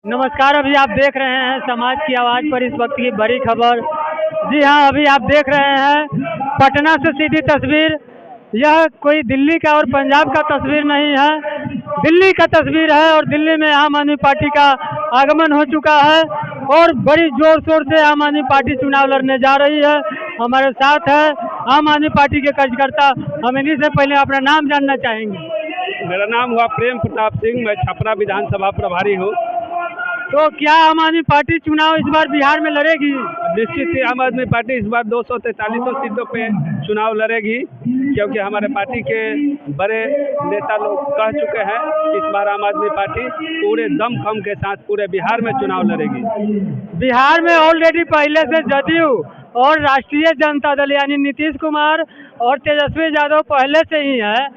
नमस्कार। अभी आप देख रहे हैं समाज की आवाज़ पर इस वक्त की बड़ी खबर। जी हाँ, अभी आप देख रहे हैं पटना से सीधी तस्वीर। यह कोई दिल्ली का और पंजाब का तस्वीर नहीं है, दिल्ली का तस्वीर है। और दिल्ली में आम आदमी पार्टी का आगमन हो चुका है और बड़ी जोर शोर से आम आदमी पार्टी चुनाव लड़ने जा रही है। हमारे साथ है आम आदमी पार्टी के कार्यकर्ता। हम इन्हीं से पहले अपना नाम जानना चाहेंगे। मेरा नाम हुआ प्रेम प्रताप सिंह, मैं छपरा विधानसभा प्रभारी हूँ। तो क्या आम आदमी पार्टी चुनाव इस बार बिहार में लड़ेगी? निश्चित ही आम आदमी पार्टी इस बार 243 सीटों पे चुनाव लड़ेगी, क्योंकि हमारे पार्टी के बड़े नेता लोग कह चुके हैं कि इस बार आम आदमी पार्टी पूरे दमखम के साथ पूरे बिहार में चुनाव लड़ेगी। बिहार में ऑलरेडी पहले से जदयू और राष्ट्रीय जनता दल यानी नीतीश कुमार और तेजस्वी यादव पहले से ही है,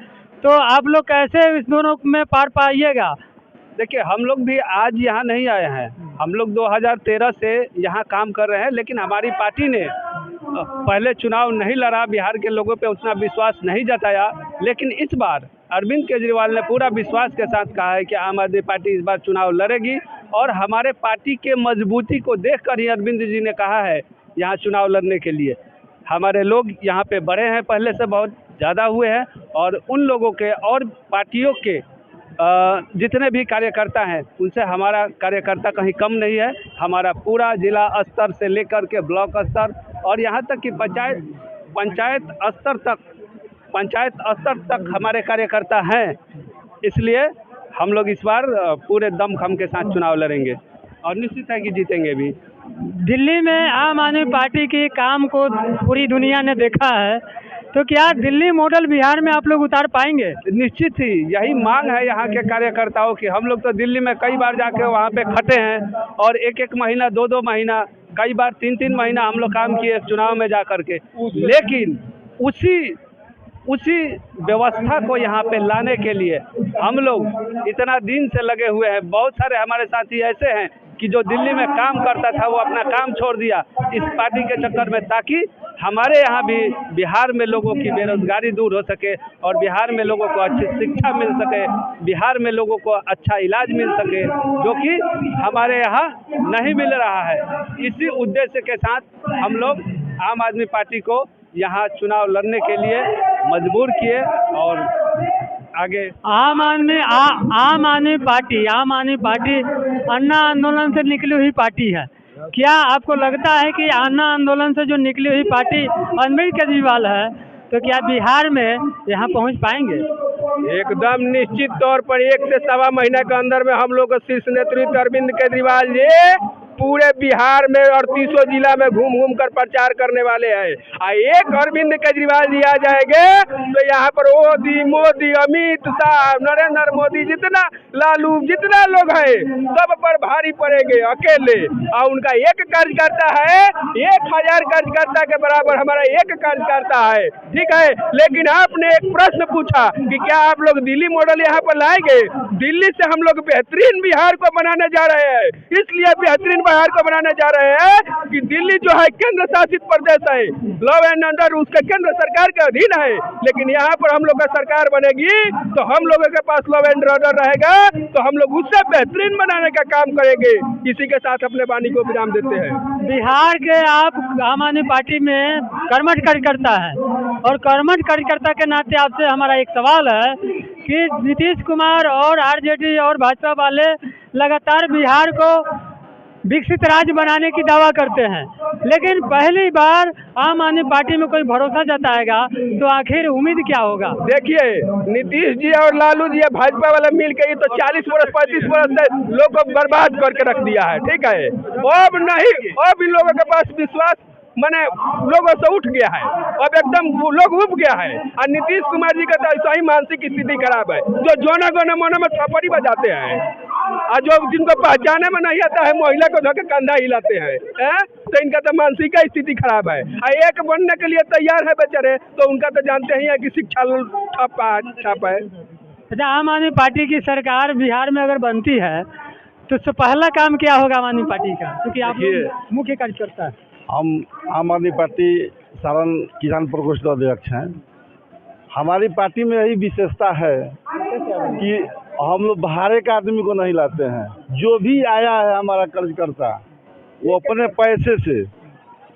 तो आप लोग कैसे इस दोनों में पार पाइएगा? देखिए, हम लोग भी आज यहाँ नहीं आए हैं। हम लोग 2013 से यहाँ काम कर रहे हैं, लेकिन हमारी पार्टी ने पहले चुनाव नहीं लड़ा, बिहार के लोगों पे उतना विश्वास नहीं जताया। लेकिन इस बार अरविंद केजरीवाल ने पूरा विश्वास के साथ कहा है कि आम आदमी पार्टी इस बार चुनाव लड़ेगी। और हमारे पार्टी के मजबूती को देखकर ही अरविंद जी ने कहा है यहाँ चुनाव लड़ने के लिए। हमारे लोग यहाँ पे बड़े हैं, पहले से बहुत ज़्यादा हुए हैं, और उन लोगों के और पार्टियों के जितने भी कार्यकर्ता हैं उनसे हमारा कार्यकर्ता कहीं कम नहीं है। हमारा पूरा जिला स्तर से लेकर के ब्लॉक स्तर और यहाँ तक कि पंचायत स्तर तक हमारे कार्यकर्ता हैं। इसलिए हम लोग इस बार पूरे दमखम के साथ चुनाव लड़ेंगे और निश्चित है कि जीतेंगे भी। दिल्ली में आम आदमी पार्टी के काम को पूरी दुनिया ने देखा है, तो क्या दिल्ली मॉडल बिहार में आप लोग उतार पाएंगे? निश्चित ही यही मांग है यहाँ के कार्यकर्ताओं की। हम लोग तो दिल्ली में कई बार जाके वहाँ पे खटे हैं और एक महीना 2 महीना, कई बार 3 महीना हम लोग काम किए चुनाव में जा कर के। लेकिन उसी व्यवस्था को यहाँ पे लाने के लिए हम लोग इतना दिन से लगे हुए हैं। बहुत सारे हमारे साथी ऐसे हैं कि जो दिल्ली में काम करता था वो अपना काम छोड़ दिया इस पार्टी के चक्कर में, ताकि हमारे यहाँ भी बिहार में लोगों की बेरोजगारी दूर हो सके और बिहार में लोगों को अच्छी शिक्षा मिल सके, बिहार में लोगों को अच्छा इलाज मिल सके, जो कि हमारे यहाँ नहीं मिल रहा है। इसी उद्देश्य के साथ हम लोग आम आदमी पार्टी को यहाँ चुनाव लड़ने के लिए मजबूर किए और आगे आम आदमी पार्टी अन्ना आंदोलन से निकली हुई पार्टी है। क्या आपको लगता है कि अन्ना आंदोलन से जो निकली हुई पार्टी अरविंद केजरीवाल है, तो क्या बिहार में यहाँ पहुँच पाएंगे? एकदम निश्चित तौर पर 1 से सवा महीने के अंदर में हम लोग का शीर्ष नेतृत्व अरविंद केजरीवाल जी पूरे बिहार में और 30 जिला में घूम घूम कर प्रचार करने वाले हैं। एक अरविंद केजरीवाल जी आ जाएंगे तो यहाँ पर मोदी, अमित शाह, नरेंद्र मोदी, जितना लालू, जितना लोग हैं सब पर भारी पड़ेंगे अकेले। और उनका एक कार्यकर्ता है, 1000 कार्यकर्ता के बराबर हमारा एक कार्यकर्ता है, ठीक है। लेकिन आपने एक प्रश्न पूछा कि क्या आप लोग दिल्ली मॉडल यहाँ पर लाएंगे। दिल्ली से हम लोग बेहतरीन बिहार को बनाने जा रहे हैं। इसलिए बेहतरीन बिहार को बनाने जा रहे हैं कि दिल्ली जो है केंद्र शासित प्रदेश है, लॉ एंड ऑर्डर उसके केंद्र सरकार के अधीन है। लेकिन यहाँ पर हम लोग का सरकार बनेगी तो हम लोगों के पास लॉ एंड ऑर्डर रहेगा, तो हम लोग उससे बेहतरीन बनाने का काम करेंगे। इसी के साथ अपने वाणी को विराम देते हैं। बिहार के आप आम आदमी पार्टी में कर्मठ कार्यकर्ता है और कर्मठ कार्यकर्ता के नाते आपसे हमारा एक सवाल है कि नीतीश कुमार और आरजेडी और भाजपा वाले लगातार बिहार को विकसित राज्य बनाने की दावा करते हैं, लेकिन पहली बार आम आदमी पार्टी में कोई भरोसा जताएगा तो आखिर उम्मीद क्या होगा? देखिए, नीतीश जी और लालू जी भाजपा वाले मिल के तो 40 वर्ष 35 वर्ष से लोग को बर्बाद करके रख दिया है, ठीक है। अब नहीं, अब इन लोगों के पास विश्वास माने लोगों से उठ गया है, अब एकदम लोग उब गया है। और नीतीश कुमार जी का तो ऐसा ही मानसिक स्थिति खराब है, जो जोना गोना मोना में थप्पड़ी बजाते हैं और जो जिनको पहचाने में नहीं आता है महिला को धोके कंधा हिलाते हैं, तो इनका तो मानसिक स्थिति खराब है। एक बनने के लिए तैयार है बेचारे, तो उनका तो जानते ही है कि शिक्षा ठप है। अच्छा, आम आदमी पार्टी की सरकार बिहार में अगर बनती है तो उससे पहला काम क्या होगा आम आदमी पार्टी का, क्योंकि आप मुख्य कार्यकर्ता है? हम आम आदमी पार्टी सारण किसान प्रकोष्ठ अध्यक्ष हैं। हमारी पार्टी में यही विशेषता है कि हम लोग भाड़े का आदमी को नहीं लाते हैं। जो भी आया है हमारा कर्जकर्ता, वो अपने पैसे से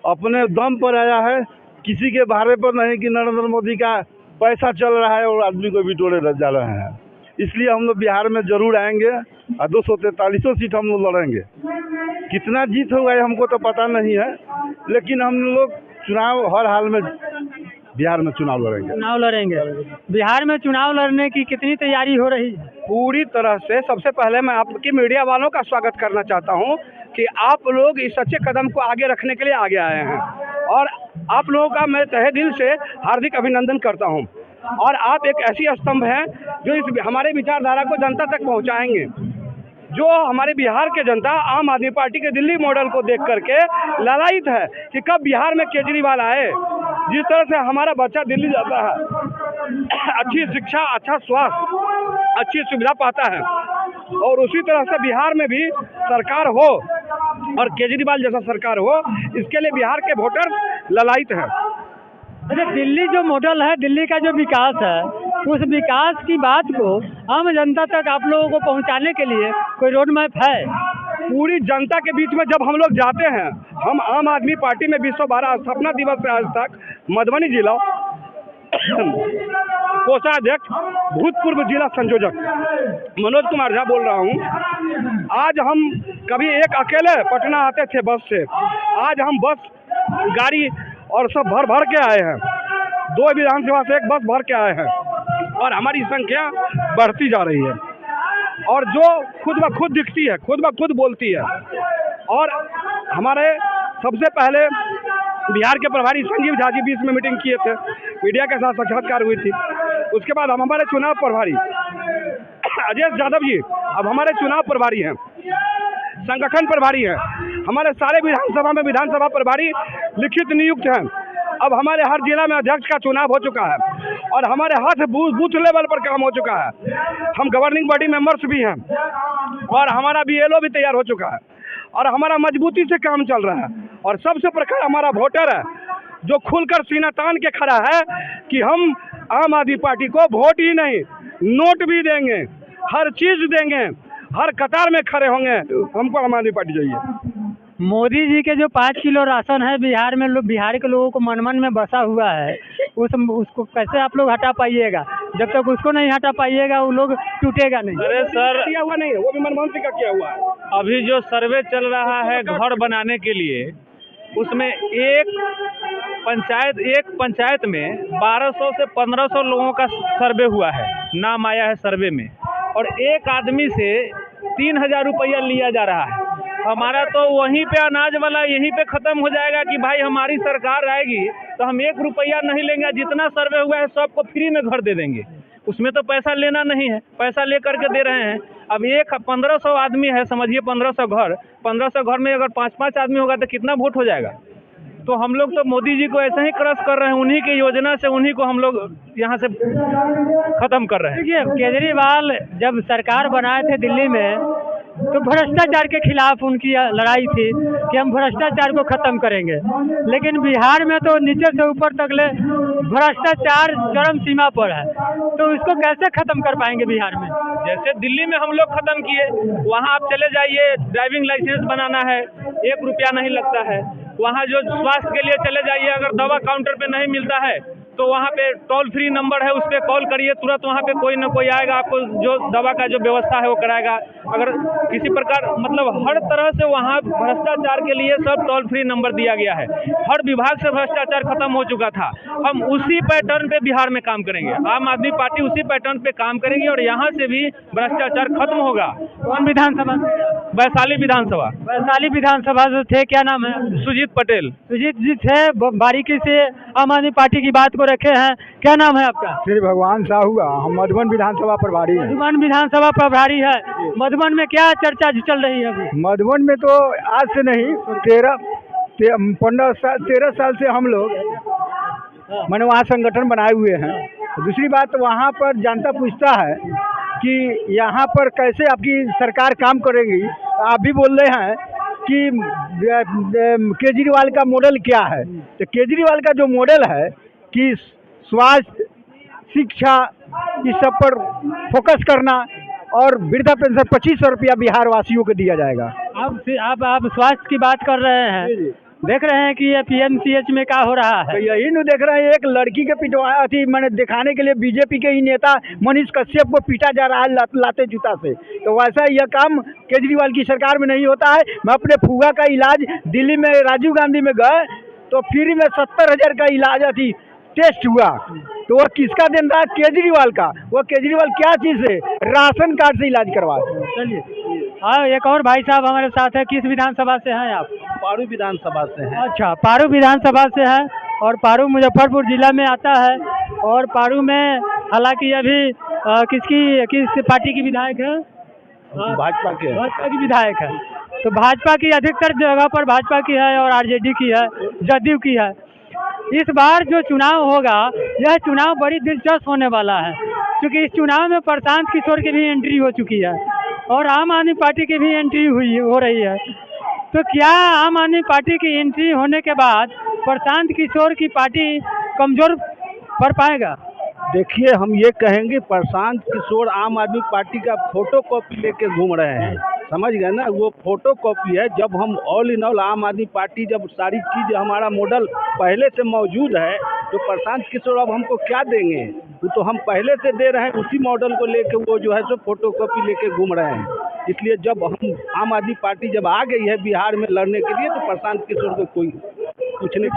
अपने दम पर आया है, किसी के भाड़े पर नहीं कि नरेंद्र मोदी का पैसा चल रहा है और आदमी को बिटोरे जा रहे हैं। इसलिए हम लोग बिहार में जरूर आएंगे और 243 सीट हम लोग लड़ेंगे। कितना जीत होगा ये हमको तो पता नहीं है, लेकिन हम लोग चुनाव हर हाल में बिहार में चुनाव लड़ेंगे। बिहार में चुनाव लड़ने की कितनी तैयारी हो रही है? पूरी तरह से। सबसे पहले मैं आपकी मीडिया वालों का स्वागत करना चाहता हूं कि आप लोग इस अच्छे कदम को आगे रखने के लिए आगे आए हैं और आप लोगों का मैं तहे दिल से हार्दिक अभिनंदन करता हूं। और आप एक ऐसी स्तंभ हैं जो इस हमारे विचारधारा को जनता तक पहुंचाएंगे। जो हमारे बिहार के जनता आम आदमी पार्टी के दिल्ली मॉडल को देख करके लालायित है कि कब बिहार में केजरीवाल आए। जिस तरह से हमारा बच्चा दिल्ली जाता है, अच्छी शिक्षा, अच्छा स्वास्थ्य, अच्छी सुविधा पाता है, और उसी तरह से बिहार में भी सरकार हो और केजरीवाल जैसा सरकार हो, इसके लिए बिहार के वोटर्स लालायित हैं। अच्छा, दिल्ली जो मॉडल है, दिल्ली का जो विकास है, उस विकास की बात को आम जनता तक आप लोगों को पहुंचाने के लिए कोई रोड मैप है? पूरी जनता के बीच में जब हम लोग जाते हैं, हम आम आदमी पार्टी में 212 स्थापना दिवस से आज तक मधुबनी जिला कोषाध्यक्ष, भूतपूर्व जिला संयोजक मनोज कुमार झा बोल रहा हूं। आज हम कभी एक अकेले पटना आते थे बस से, आज हम बस गाड़ी और सब भर भर के आए हैं। 2 विधानसभा से एक बस भर के आए हैं और हमारी संख्या बढ़ती जा रही है। और जो खुद ब खुद दिखती है, खुद ब खुद बोलती है। और हमारे सबसे पहले बिहार के प्रभारी संजीव झा जी बीच में मीटिंग किए थे, मीडिया के साथ साक्षात्कार हुई थी। उसके बाद हम हमारे चुनाव प्रभारी अजय यादव जी अब हमारे चुनाव प्रभारी हैं, संगठन प्रभारी हैं। हमारे सारे विधानसभा में विधानसभा प्रभारी लिखित नियुक्त हैं। अब हमारे हर जिला में अध्यक्ष का चुनाव हो चुका है और हमारे हाथ बूथ लेवल पर काम हो चुका है। हम गवर्निंग बॉडी मेंबर्स भी हैं और हमारा BLO भी तैयार हो चुका है और हमारा मजबूती से काम चल रहा है। और सबसे प्रखर हमारा वोटर है जो खुलकर सीना तान के खड़ा है कि हम आम आदमी पार्टी को वोट ही नहीं, नोट भी देंगे, हर चीज देंगे, हर कतार में खड़े होंगे। हमको आम आदमी पार्टी चाहिए। मोदी जी के जो 5 किलो राशन है बिहार में, बिहार के लोगों को मन मन में बसा हुआ है, उसको कैसे आप लोग हटा पाइएगा? जब तक उसको नहीं हटा पाइएगा वो लोग टूटेगा नहीं। अरे सर, किया हुआ नहीं है, वो भी मनमोहन सिंह का किया हुआ है। अभी जो सर्वे चल रहा है घर बनाने के लिए, उसमें एक पंचायत में 1200 से 1500 लोगों का सर्वे हुआ है, नाम आया है सर्वे में, और एक आदमी से 3000 रुपया लिया जा रहा है। हमारा तो वहीं पे अनाज वाला यहीं पे ख़त्म हो जाएगा कि भाई हमारी सरकार आएगी तो हम 1 रुपया नहीं लेंगे, जितना सर्वे हुआ है सबको फ्री में घर दे देंगे। उसमें तो पैसा लेना नहीं है, पैसा ले करके दे रहे हैं। अब 1500 आदमी है, समझिए 1500 घर में अगर 5-5 आदमी होगा तो कितना वोट हो जाएगा? तो हम लोग तो मोदी जी को ऐसे ही क्रश कर रहे हैं, उन्हीं की योजना से उन्हीं को हम लोग यहाँ से ख़त्म कर रहे हैं। देखिए, केजरीवाल जब सरकार बनाए थे दिल्ली में तो भ्रष्टाचार के खिलाफ उनकी लड़ाई थी कि हम भ्रष्टाचार को ख़त्म करेंगे, लेकिन बिहार में तो नीचे से ऊपर तक ले भ्रष्टाचार चरम सीमा पर है। तो इसको कैसे ख़त्म कर पाएंगे बिहार में? जैसे दिल्ली में हम लोग ख़त्म किए, वहाँ आप चले जाइए, ड्राइविंग लाइसेंस बनाना है 1 रुपया नहीं लगता है। वहाँ जो स्वास्थ्य के लिए चले जाइए, अगर दवा काउंटर पे नहीं मिलता है तो वहाँ पे टोल फ्री नंबर है, उस पर कॉल करिए, तुरंत वहाँ पे कोई ना कोई आएगा, आपको जो दवा का जो व्यवस्था है वो कराएगा। अगर किसी प्रकार मतलब हर तरह से वहाँ भ्रष्टाचार के लिए सब टोल फ्री नंबर दिया गया है। हर विभाग से भ्रष्टाचार खत्म हो चुका था। हम उसी पैटर्न पे बिहार में काम करेंगे, आम आदमी पार्टी उसी पैटर्न पे काम करेंगे और यहाँ से भी भ्रष्टाचार खत्म होगा। कौन विधानसभा? वैशाली विधानसभा। वैशाली विधानसभा से थे, क्या नाम है? सुजीत पटेल। सुजीत जी थे, बारीकी से आम आदमी पार्टी की बात को रखे हैं। क्या नाम है आपका? श्री भगवान साहू, हम मधुबन विधानसभा प्रभारी हैं। मधुबन विधानसभा प्रभारी है। मधुबन में क्या चर्चा चल रही है अभी? मधुबन में तो आज से नहीं, 13 साल से हम लोग मैंने वहाँ संगठन बनाए हुए हैं। दूसरी बात, वहाँ पर जनता पूछता है कि यहाँ पर कैसे आपकी सरकार काम करेगी। आप भी बोल रहे हैं कि केजरीवाल का मॉडल क्या है। तो केजरीवाल का जो मॉडल है कि स्वास्थ्य, शिक्षा, इस सब पर फोकस करना, और वृद्धा पेंशन 2500 रुपया बिहार वासियों को दिया जाएगा। आप स्वास्थ्य की बात कर रहे हैं, देख रहे हैं कि ये पीएमसीएच में क्या हो रहा है। तो यही न देख रहे हैं, एक लड़की के पिटवा अथी मैंने दिखाने के लिए बीजेपी के ही नेता मनीष कश्यप को पीटा जा रहा है लाते जूता से। तो वैसा यह काम केजरीवाल की सरकार में नहीं होता है। मैं अपने फूफा का इलाज दिल्ली में राजीव गांधी में गए तो फ्री में 70,000 का इलाज अथी टेस्ट हुआ, तो वह किसका देन रहा? केजरीवाल का। वो केजरीवाल क्या चीज़ है? राशन कार्ड से इलाज करवा। चलिए, हाँ, एक और भाई साहब हमारे साथ है। किस विधानसभा से हैं आप? पारू विधानसभा से हैं। अच्छा, पारू विधानसभा से है और पारू मुजफ्फरपुर जिला में आता है। और पारू में हालांकि अभी किस पार्टी की विधायक है? भाजपा की विधायक है। तो भाजपा की अधिकतर जगह पर भाजपा की है और आरजेडी की है, जदयू की है। इस बार जो चुनाव होगा, यह चुनाव बड़ी दिलचस्प होने वाला है, क्योंकि इस चुनाव में प्रशांत किशोर की भी एंट्री हो चुकी है और आम आदमी पार्टी की भी एंट्री हो रही है। तो क्या आम आदमी पार्टी की एंट्री होने के बाद प्रशांत किशोर की पार्टी कमजोर पड़ पाएगा? देखिए, हम ये कहेंगे, प्रशांत किशोर आम आदमी पार्टी का फोटो कॉपी लेके घूम रहे हैं, समझ गए ना? वो फोटो कॉपी है। जब हम ऑल इन ऑल आम आदमी पार्टी, जब सारी चीज़ हमारा मॉडल पहले से मौजूद है, तो प्रशांत किशोर अब हमको क्या देंगे? वो तो हम पहले से दे रहे हैं, उसी मॉडल को लेके वो जो है सो फोटो कॉपी लेके घूम रहे हैं। इसलिए जब हम आम आदमी पार्टी जब आ गई है बिहार में लड़ने के लिए, तो प्रशांत किशोर को कोई कुछ नहीं।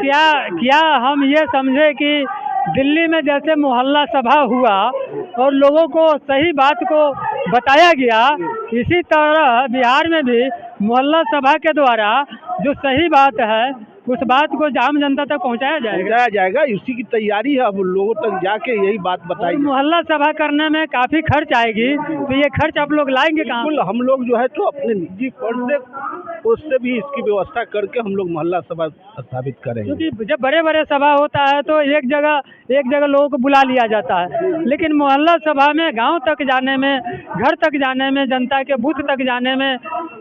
क्या हम ये समझे कि दिल्ली में जैसे मोहल्ला सभा हुआ और लोगों को सही बात को बताया गया, इसी तरह बिहार में भी मोहल्ला सभा के द्वारा जो सही बात है उस बात को आम जनता तक पहुंचाया जाएगा? इसी की तैयारी है। अब लोगों तक जाके यही बात बताई। मोहल्ला सभा करने में काफ़ी खर्च आएगी, तो ये खर्च आप लोग लाएंगे कहाँ? बिल्कुल, हम लोग जो है तो अपने निजी फंड से उससे भी इसकी व्यवस्था करके हम लोग मोहल्ला सभा स्थापित करेंगे। क्योंकि जब बड़े बड़े सभा होता है तो एक जगह लोगों को बुला लिया जाता है, लेकिन मोहल्ला सभा में गांव तक जाने में, घर तक जाने में, जनता के बूथ तक जाने में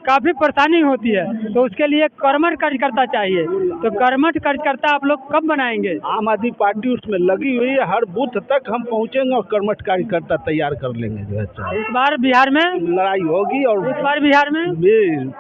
काफ़ी परेशानी होती है। तो उसके लिए कर्मठ कार्यकर्ता चाहिए। तो कर्मठ कार्यकर्ता आप लोग कब बनाएंगे? आम आदमी पार्टी उसमें लगी हुई है, हर बूथ तक हम पहुंचेंगे और कर्मठ कार्यकर्ता तैयार कर लेंगे। जो है इस बार बिहार में लड़ाई होगी और इस बार बिहार में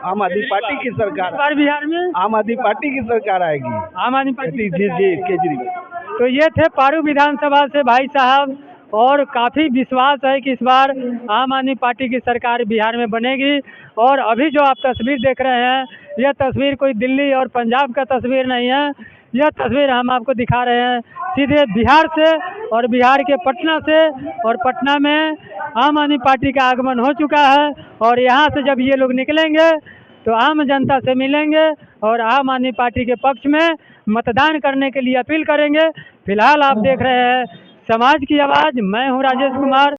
आम आदमी पार्टी की सरकार। इस बार बिहार में आम आदमी पार्टी की सरकार आएगी। आम आदमी पार्टी जी केजरीवाल। तो ये थे पारू विधानसभा से भाई साहब, और काफ़ी विश्वास है कि इस बार आम आदमी पार्टी की सरकार बिहार में बनेगी। और अभी जो आप तस्वीर देख रहे हैं, यह तस्वीर कोई दिल्ली और पंजाब का तस्वीर नहीं है। यह तस्वीर हम आपको दिखा रहे हैं सीधे बिहार से, और बिहार के पटना से। और पटना में आम आदमी पार्टी का आगमन हो चुका है, और यहाँ से जब ये लोग निकलेंगे तो आम जनता से मिलेंगे और आम आदमी पार्टी के पक्ष में मतदान करने के लिए अपील करेंगे। फिलहाल आप देख रहे हैं समाज की आवाज़, मैं हूँ राजेश कुमार।